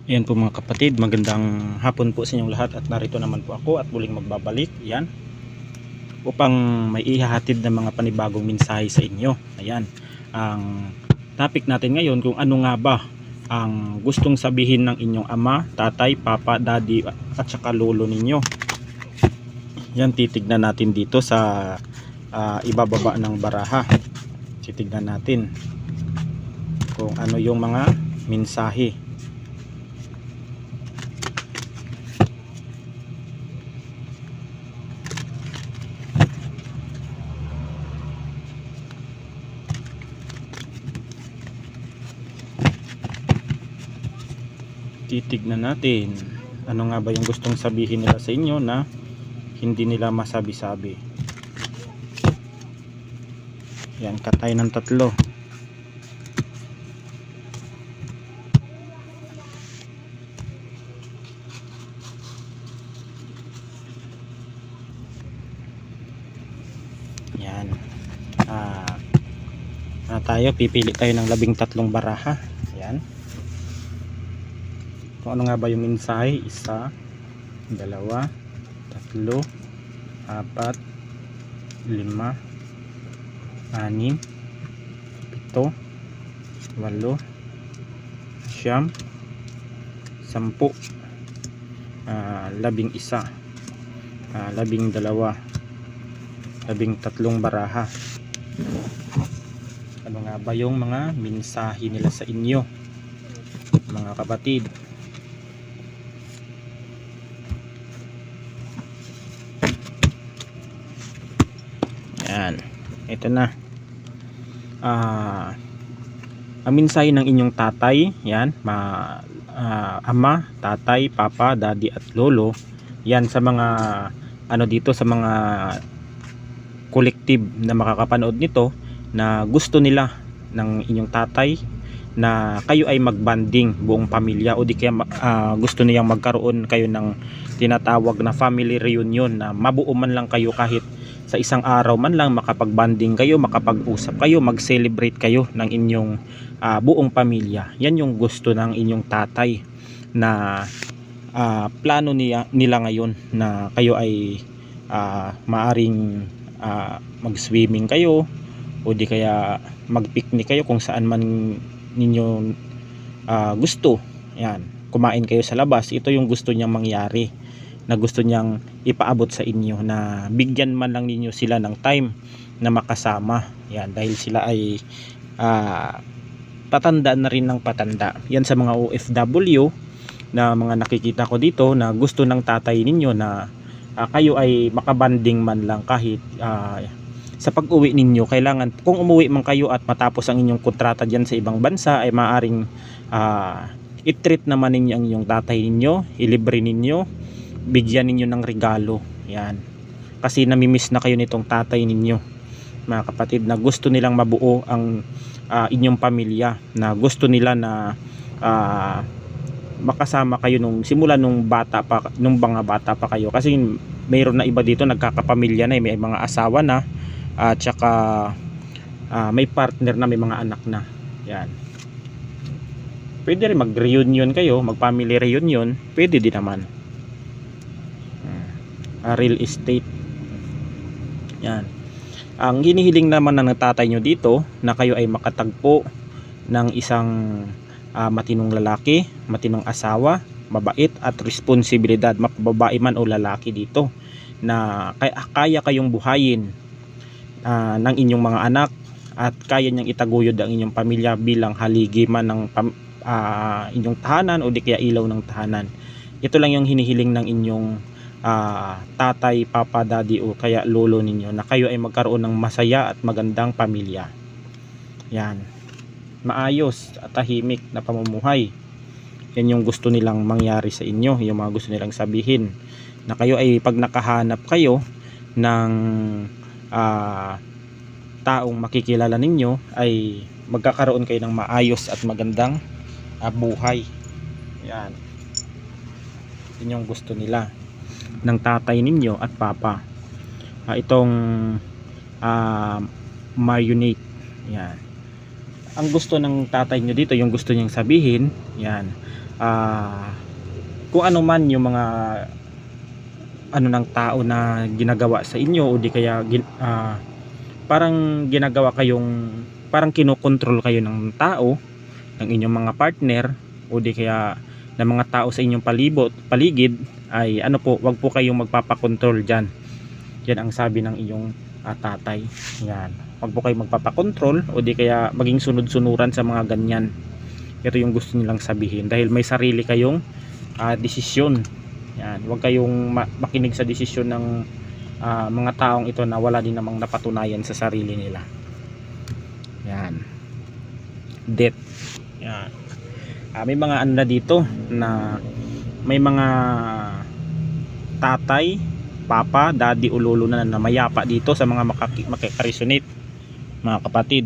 Ayan po mga kapatid, magandang hapon po sa inyong lahat at narito naman po ako at muling magbabalik yan upang may ihahatid na mga panibagong mensahe sa inyo. Ayan, ang topic natin ngayon kung ano nga ba ang gustong sabihin ng inyong ama, tatay, papa, daddy at saka lolo ninyo. Yan, titignan natin dito sa ibababa ng baraha. Titignan natin kung ano yung mga mensahe. Titignan natin ano nga ba yung gustong sabihin nila sa inyo na hindi nila masabi-sabi. Yan, katay ng tatlo. Yan, tayo pipili tayo ng 13 baraha. Yan, kung ano nga ba yung mensahe. 1, 2, 3, 4, 5, 6, 7, 8, 9, 10, 11, 13 baraha. Ano nga ba yung mga mensahe nila sa inyo mga kapatid? Yan, ito na. Ang mensahe ng inyong tatay, yan, ama, tatay, papa, daddy at lolo. Yan sa mga ano dito, sa mga collective na makakapanood nito, na gusto nila ng inyong tatay na kayo ay magbanding buong pamilya, o di kaya gusto niyang magkaroon kayo ng tinatawag na family reunion, na mabuo man lang kayo, kahit sa isang araw man lang makapagbanding kayo, makapag-usap kayo, mag-celebrate kayo ng inyong buong pamilya. Yan yung gusto ng inyong tatay, na plano nila ngayon, na kayo ay maaring mag-swimming kayo, o di kaya mag-picnic kayo kung saan man ninyo gusto. Yan, kumain kayo sa labas. Ito yung gusto niyang mangyari, na gusto niyang ipaabot sa inyo, na bigyan man lang ninyo sila ng time na makasama. Yan, dahil sila ay patanda na rin ng patanda. Yan sa mga OFW na mga nakikita ko dito, na gusto ng tatay ninyo na kayo ay makabanding man lang, kahit sa pag-uwi ninyo. Kailangan, kung umuwi man kayo at matapos ang inyong kontrata dyan sa ibang bansa, ay maaring i-treat naman ninyo ang inyong tatay ninyo, ilibre ninyo, bigyan ninyo ng regalo. Yan, kasi namimiss na kayo nitong tatay ninyo mga kapatid, na gusto nilang mabuo ang inyong pamilya, na gusto nila na makasama kayo nung simula nung mga bata pa kayo. Kasi mayroon na iba dito nagkakapamilya na, may mga asawa na, at saka may partner na, may mga anak na. Yan, pwede rin mag-reunion kayo, mag-family reunion, pwede din naman. Real estate. Yan, ang hinihiling naman ng tatay nyo dito, na kayo ay makatagpo ng isang matinong lalaki, matinong asawa, mabait at responsibilidad, mapababae man o lalaki dito, na kaya kayong buhayin ng inyong mga anak, at kaya niyang itaguyod ang inyong pamilya bilang haligi man ng inyong tahanan, o di kaya ilaw ng tahanan. Ito lang yung hinihiling ng inyong tatay, papa, daddy o kaya lolo ninyo, na kayo ay magkaroon ng masaya at magandang pamilya. Yan, maayos at tahimik na pamumuhay. Yan yung gusto nilang mangyari sa inyo, yung mga gusto nilang sabihin, na kayo ay pag nakahanap kayo ng taong makikilala ninyo, ay magkakaroon kayo ng maayos at magandang buhay. Yan, yun yung gusto nila ng tatay ninyo at papa. Itong marionette. Yan, ang gusto ng tatay nyo dito, yung gusto niyang sabihin, yan, kung ano man yung mga ano ng tao na ginagawa sa inyo, o di kaya parang ginagawa kayong, parang kinokontrol kayo ng tao, ng inyong mga partner, o di kaya ng mga tao sa inyong paligid, ay ano po, wag po kayong magpapakontrol dyan. Yan ang sabi ng inyong tatay. Yan, wag po kayong magpapakontrol, o di kaya maging sunod-sunuran sa mga ganyan. Ito yung gusto nilang sabihin, dahil may sarili kayong desisyon. Yan, wag kayong makinig sa desisyon ng mga taong ito na wala din namang napatunayan sa sarili nila. Yan, debt. Yan, may mga ano na dito na may mga tatay, papa, daddy o lolo na mayapa dito sa mga makakaresonate, mga kapatid.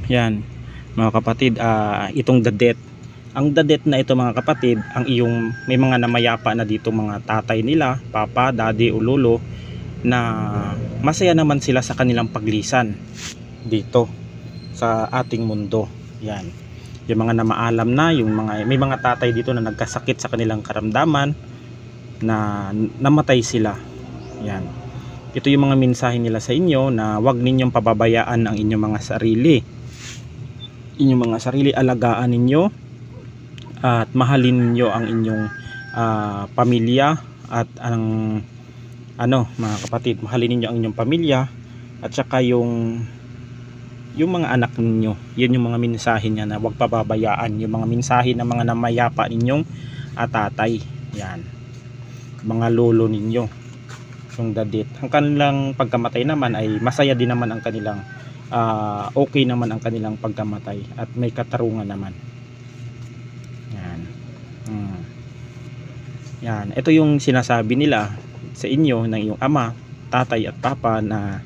Yan, mga kapatid, itong the debt. Ang the debt na ito, mga kapatid, ang iyong may mga namayapa na dito, mga tatay nila, papa, daddy o lolo, na masaya naman sila sa kanilang paglisan dito sa ating mundo. Yan, yung mga namaalam na, yung mga may mga tatay dito na nagkasakit sa kanilang karamdaman, na namatay sila. Yan, ito yung mga mensahe nila sa inyo, na wag ninyong pababayaan ang inyong mga sarili. Inyong mga sarili, alagaan ninyo at mahalin niyo ang inyong pamilya, at ang mga kapatid, mahalin niyo ang inyong pamilya at saka yung mga anak ninyo. Yan yung mga mensahe niya, na huwag pababayaan yung mga mensahe ng mga namayapa ninyong tatay. Yan, mga lolo ninyo, yung dadit. Ang kanilang pagkamatay naman ay masaya din naman ang kanilang okay naman ang kanilang pagkamatay, at may katarungan naman. Yan, ito yung sinasabi nila sa inyo ng iyong ama, tatay at papa, na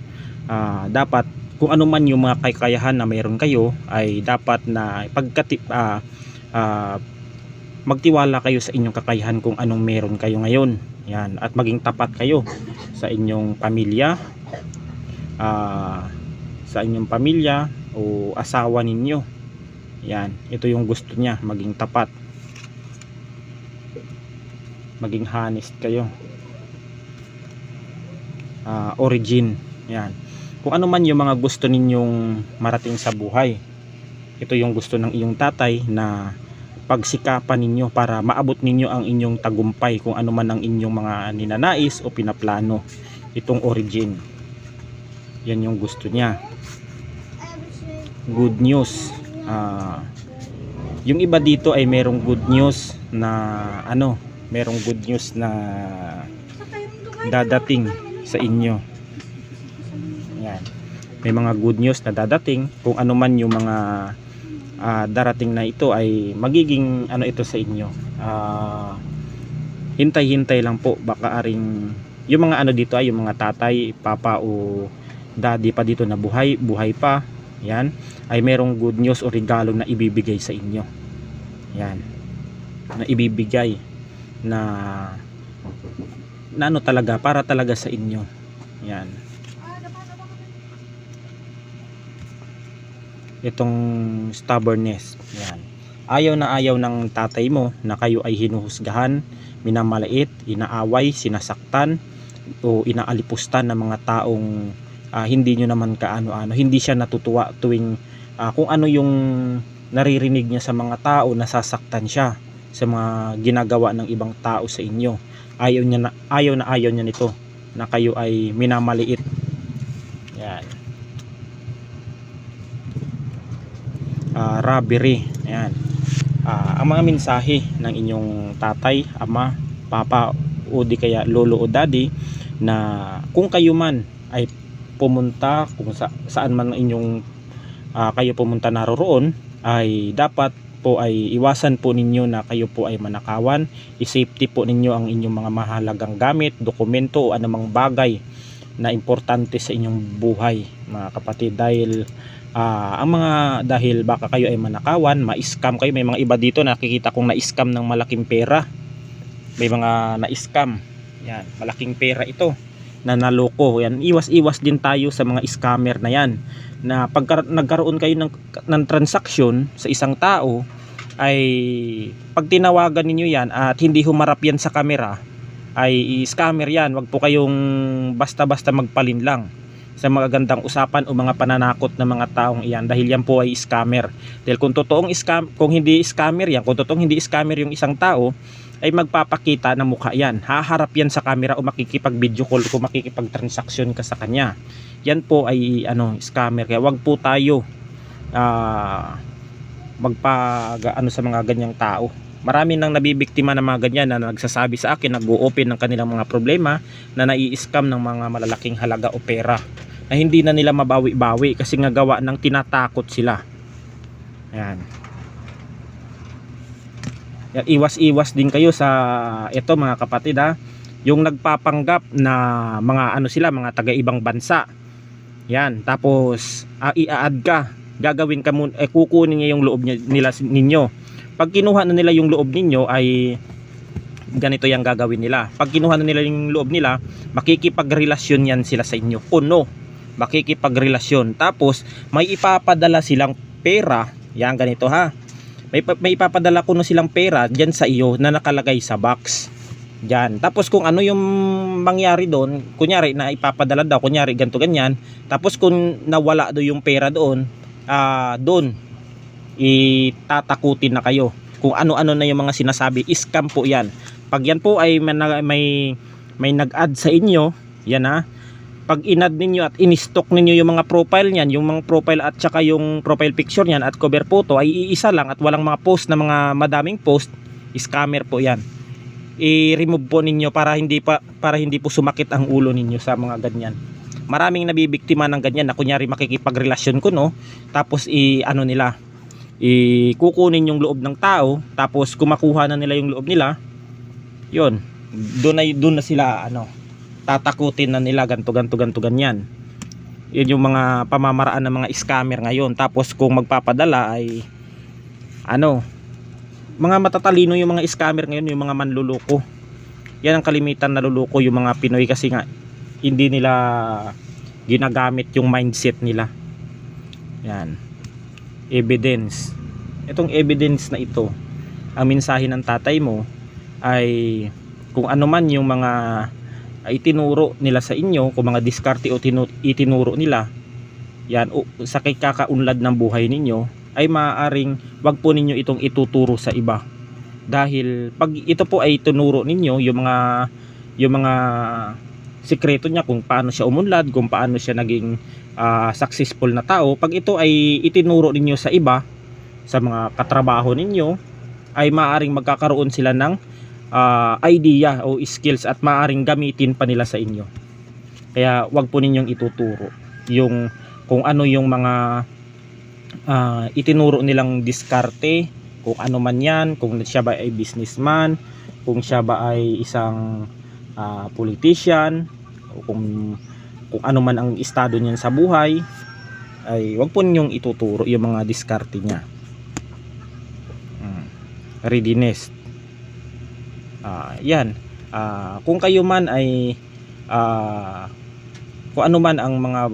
dapat kung ano man yung mga kakayahan na mayroon kayo, ay dapat na magtiwala kayo sa inyong kakayahan kung anong meron kayo ngayon. Yan, at maging tapat kayo sa inyong pamilya, o asawa ninyo. Yan, ito yung gusto niya, maging tapat, maging honest kayo. Origin. Yan, kung ano man yung mga gusto ninyong marating sa buhay, ito yung gusto ng iyong tatay, na pagsikapan ninyo para maabot ninyo ang inyong tagumpay, kung ano man ang inyong mga ninanais o pinaplano. Itong origin, yan yung gusto niya. Good news. Yung iba dito ay merong good news na merong good news na dadating sa inyo. Yan, may mga good news na dadating. Kung ano man yung mga darating na ito, ay magiging ito sa inyo. Hintay-hintay lang po. Baka aring yung mga dito ay yung mga tatay, papa o daddy pa dito na buhay pa. Yan, ay merong good news o regalo na ibibigay sa inyo. Yan, na ibibigay na talaga, para talaga sa inyo. Yan, itong stubbornness. Yan, ayaw ng tatay mo na kayo ay hinuhusgahan, minamaliit, inaaway, sinasaktan o inaalipustan ng mga taong hindi nyo naman kaano-ano. Hindi siya natutuwa tuwing kung ano yung naririnig niya sa mga tao, nasasaktan siya sa mga ginagawa ng ibang tao sa inyo. Ayaw niya nito, na kayo ay minamaliit. Yan, robbery. Yan, ang mga mensahe ng inyong tatay, ama, papa o di kaya lolo o daddy, na kung kayo man ay pumunta, kung saan man inyong kayo pumunta naroroon, ay dapat po ay iwasan po ninyo na kayo po ay manakawan. I-safety po ninyo ang inyong mga mahalagang gamit, dokumento o anumang bagay na importante sa inyong buhay, mga kapatid. Dahil dahil baka kayo ay manakawan, ma-scam kayo. May mga iba dito nakikita kong na-scam ng malaking pera. May mga na-scam. Yan, malaking pera ito na naloko. Yan, iwas din tayo sa mga scammer na yan. na pag nagkaroon kayo ng transaksyon sa isang tao, ay pag tinawagan ninyo yan at hindi humarap yan sa camera, ay scammer yan. Wag po kayong basta-basta magpalinlang sa mga gandang usapan o mga pananakot ng mga taong iyan, dahil yan po ay scammer. Dahil kung totoong kung hindi scammer yan, kung totoong hindi scammer yung isang tao, ay magpapakita ng mukha yan, haharap yan sa camera o makikipag video call kung makikipag transaksyon ka sa kanya. Yan po ay scammer. Kaya wag po tayo sa mga ganyang tao. Marami nang nabibiktima ng mga ganyan na nagsasabi sa akin, nag-o-open ng kanilang mga problema na nai-scam ng mga malalaking halaga o pera na hindi na nila mabawi-bawi kasi nga gawa ng tinatakot sila. Ayan. Iwas-iwas din kayo sa ito mga kapatid, yung nagpapanggap na mga taga-ibang bansa. Yan, tapos i-add ka, gagawin ka muna, kukunin niya yung loob ninyo. Pag kinuha na nila yung loob ninyo, ay ganito yung gagawin nila. Pag kinuha na nila yung loob nila, makikipagrelasyon yan sila sa inyo. O no, makikipagrelasyon. Tapos may ipapadala silang pera. Yan, ganito may ipapadala ko na silang pera dyan sa iyo na nakalagay sa box. Diyan. Tapos kung ano yung mangyari doon, kunyari na ipapadala daw, kunyari ganito ganyan. Tapos kung nawala do yung pera doon, doon itatakutin na kayo. Kung ano-ano na yung mga sinasabi, scam po yan. Pag yan po ay may nag-add sa inyo, yan pag in-add ninyo at in-stock ninyo yung mga profile niyan, yung mga profile at saka yung profile picture niyan at cover photo ay iisa lang at walang mga post na mga madaming post, scammer po yan. I-remove po ninyo para hindi po sumakit ang ulo ninyo sa mga ganyan. Maraming nabibiktima ng ganyan na kunyari makikipagrelasyon ko tapos kukunin yung loob ng tao, tapos kumakuha na nila yung loob nila, yun, doon na sila tatakutin na nila ganto ganyan. Yun yung mga pamamaraan ng mga scammer ngayon. Tapos kung magpapadala ay mga matatalino yung mga scammer ngayon, yung mga manluloko. Yan ang kalimitan na luloko yung mga Pinoy kasi nga hindi nila ginagamit yung mindset nila. Yan. Evidence. Itong evidence na ito, ang mensahe ng tatay mo ay kung ano man yung mga itinuro nila sa inyo, kung mga diskarte o itinuro nila yan sa kakaunlad ng buhay ninyo, ay maaaring wag po ninyo itong ituturo sa iba. Dahil pag ito po ay tunuro ninyo yung mga sikreto niya, kung paano siya umunlad, kung paano siya naging successful na tao, pag ito ay itinuro ninyo sa iba, sa mga katrabaho ninyo, ay maaaring magkakaroon sila ng idea o skills at maaaring gamitin pa nila sa inyo. Kaya wag po ninyong ituturo yung kung ano yung mga itinuro nilang diskarte, kung ano man yan, kung siya ba ay businessman, kung siya ba ay isang politician, o kung ano man ang estado niyan sa buhay, ay wag po ninyong ituturo yung mga diskarte niya. Readiness. Yan. Kung kayo man ay kung ano man ang mga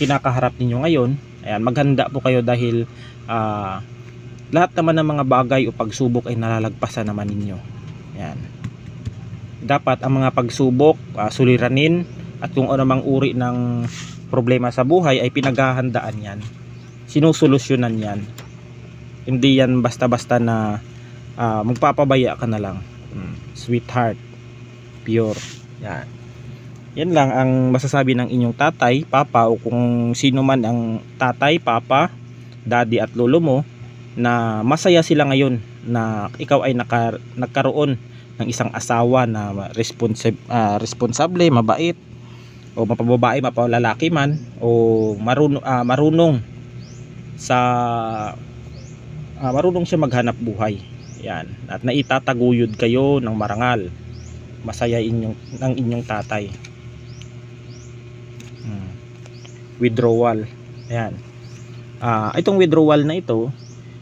kinakaharap ninyo ngayon, ayan, maghanda po kayo dahil lahat naman ng mga bagay o pagsubok ay nalalagpasan naman ninyo. Ayan. Dapat ang mga pagsubok suliranin, at kung ano mang uri ng problema sa buhay ay pinaghahandaan yan, sinusolusyonan yan. Hindi yan basta-basta na magpapabaya ka na lang. Sweetheart, pure. Yan. Yan lang ang masasabi ng inyong tatay, papa, o kung sino man ang tatay, papa, daddy at lolo mo, na masaya sila ngayon na ikaw ay nagkaroon ng isang asawa na responsable, mabait, o mapababae, mapalalaki man, o marunong siya maghanap buhay. Yan. At naitataguyod kayo ng marangal. Masaya ng inyong tatay. Withdrawal. Ayan. Itong withdrawal na ito,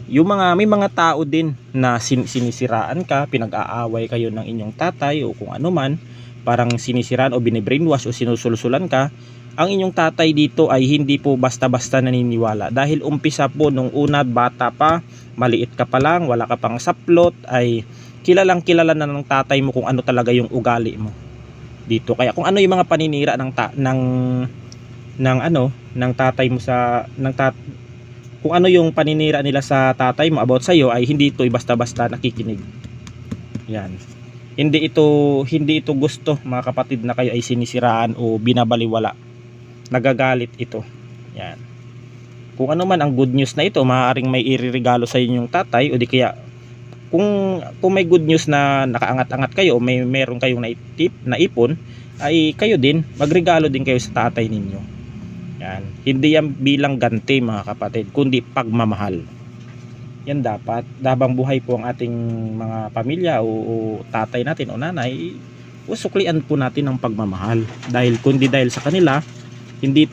may mga tao din na sinisiraan ka, pinag-aaway kayo ng inyong tatay o kung ano man, parang sinisiraan o binibrainwash o sinusulsulan ka, ang inyong tatay dito ay hindi po basta-basta naniniwala, dahil umpisa po nung una, bata pa, maliit ka pa lang, wala ka pang saplot, ay kilalang kilala na ng tatay mo kung ano talaga yung ugali mo dito. Kaya kung ano yung mga paninira ng tatay mo kung ano yung paninira nila sa tatay mo about sa iyo, ay hindi ito basta-basta nakikinig. Yan. Hindi ito gusto, mga kapatid, na kayo ay sinisiraan o binabaliwala. Nagagalit ito. Yan. Kung ano man ang good news na ito, maaaring may iririgalo sa inyong tatay, o di kaya kung may good news na nakaangat-angat kayo o meron kayong naipon, ay kayo din magregalo din kayo sa tatay ninyo. Yan. Hindi yan bilang ganti, mga kapatid, kundi pagmamahal. Yan dapat. Habang buhay po ang ating mga pamilya o tatay natin o nanay, usuklian po natin ang pagmamahal. Dahil kundi dahil sa kanila, hindi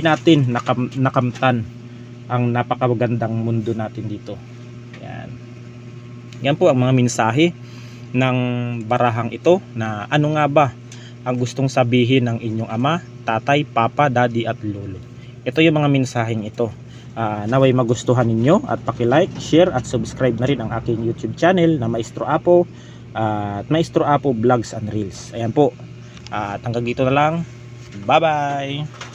natin nakamtan ang napakagandang mundo natin dito. Yan. Yan po ang mga mensahe ng barahang ito, na ano nga ba ang gustong sabihin ng inyong ama, tatay, papa, daddy at lolo. Ito yung mga mensaheng ito. Naway magustuhan ninyo, at paki-like, share at subscribe na rin ang aking YouTube channel na Maestro Apo at Maestro Apo Vlogs and Reels. Ayan po. At hanggang dito na lang. Bye bye.